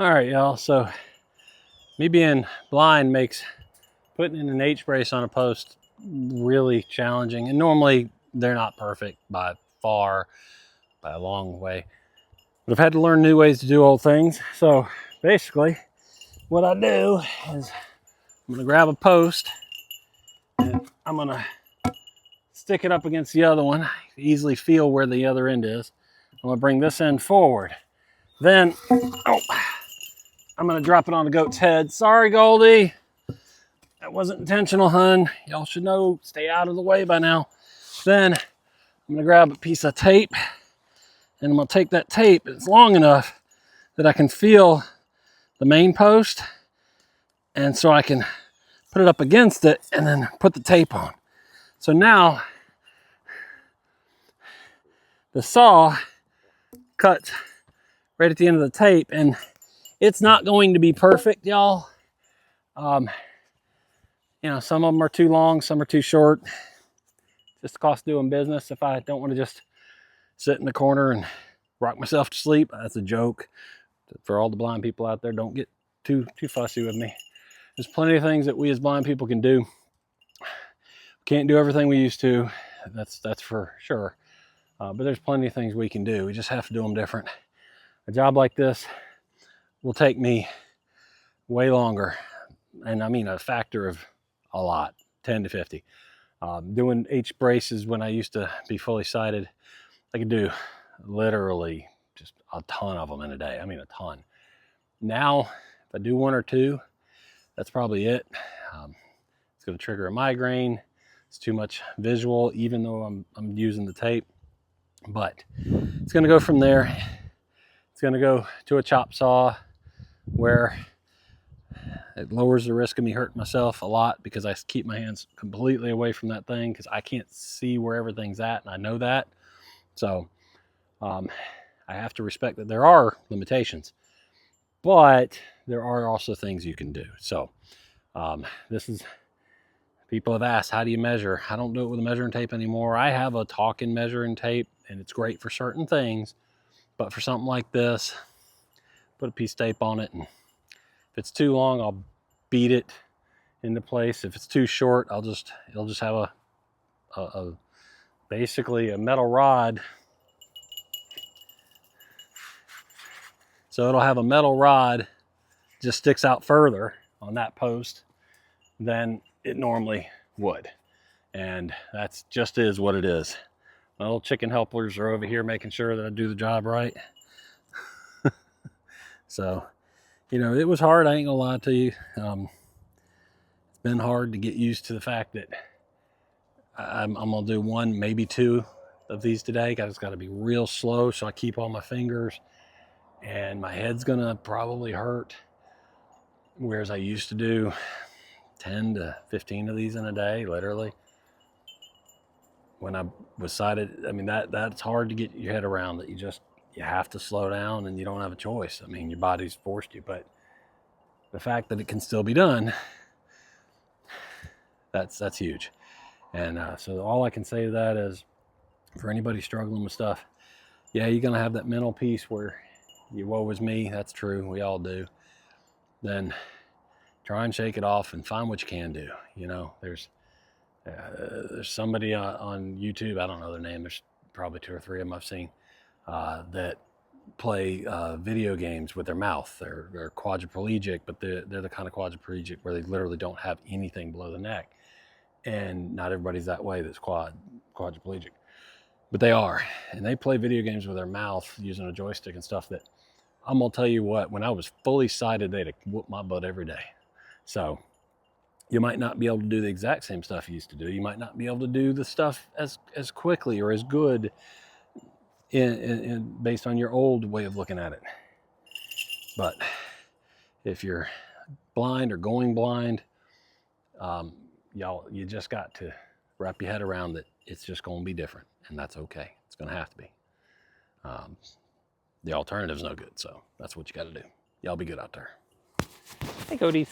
All right, y'all. So me being blind makes putting in an H brace on a post really challenging. And normally they're not perfect by far, by a long way. But I've had to learn new ways to do old things. So basically what I do is I'm gonna grab a post and I'm gonna stick it up against the other one. I easily feel where the other end is. I'm gonna bring this end forward. Then, I'm gonna drop it on the goat's head. Sorry, Goldie. That wasn't intentional, hun. Y'all should know, stay out of the way by now. Then I'm gonna grab a piece of tape and I'm gonna take that tape. It's long enough that I can feel the main post. And so I can put it up against it and then put the tape on. So now the saw cuts right at the end of the tape, and it's not going to be perfect, y'all. You know, some of them are too long, some are too short. Just the cost of doing business. If I don't want to just sit in the corner and rock myself to sleep, that's a joke. For all the blind people out there, don't get too fussy with me. There's plenty of things that we as blind people can do. Can't do everything we used to. That's for sure. But there's plenty of things we can do. We just have to do them different. A job like this will take me way longer. And I mean a factor of a lot, 10 to 50. Doing H braces when I used to be fully sighted, I could do literally just a ton of them in a day. I mean, a ton. Now, if I do one or two, that's probably it. It's going to trigger a migraine. It's too much visual, even though I'm using the tape. But it's going to go from there. It's going to go to a chop saw where it lowers the risk of me hurting myself a lot because I keep my hands completely away from that thing because I can't see where everything's at, and I know that. So I have to respect that there are limitations, but there are also things you can do. So this is, people have asked, how do you measure? I don't do it with a measuring tape anymore. I have a talking measuring tape, and it's great for certain things, but for something like this, put a piece of tape on it, and if it's too long, I'll beat it into place. If it's too short, it'll just have a basically a metal rod. So it'll have a metal rod, just sticks out further on that post than it normally would. And that's just is what it is. My little chicken helpers are over here making sure that I do the job right. So, you know, it was hard. I ain't gonna lie to you. It's been hard to get used to the fact that I'm gonna do one, maybe two of these today. I just gotta be real slow so I keep all my fingers, and my head's gonna probably hurt. Whereas I used to do 10 to 15 of these in a day, literally. When I was sighted, I mean, that's hard to get your head around, that you have to slow down and you don't have a choice. I mean, your body's forced you, but the fact that it can still be done, that's huge. And so all I can say to that is, for anybody struggling with stuff, yeah, you're gonna have that mental piece where you woe is me. That's true, we all do. Then try and shake it off and find what you can do. You know, there's somebody on YouTube, I don't know their name, there's probably 2 or 3 of them I've seen, that play video games with their mouth. They're quadriplegic, but they're the kind of quadriplegic where they literally don't have anything below the neck. And not everybody's that way that's quadriplegic, but they are. And they play video games with their mouth using a joystick and stuff that, I'm gonna tell you what, when I was fully sighted, they'd whoop my butt every day. So you might not be able to do the exact same stuff you used to do. You might not be able to do the stuff as quickly or as good in based on your old way of looking at it. But if you're blind or going blind, you just got to wrap your head around that it's just going to be different, and that's okay. It's going to have to be. The alternative's no good, so that's what you got to do. Y'all be good out there. Hey, Cody's.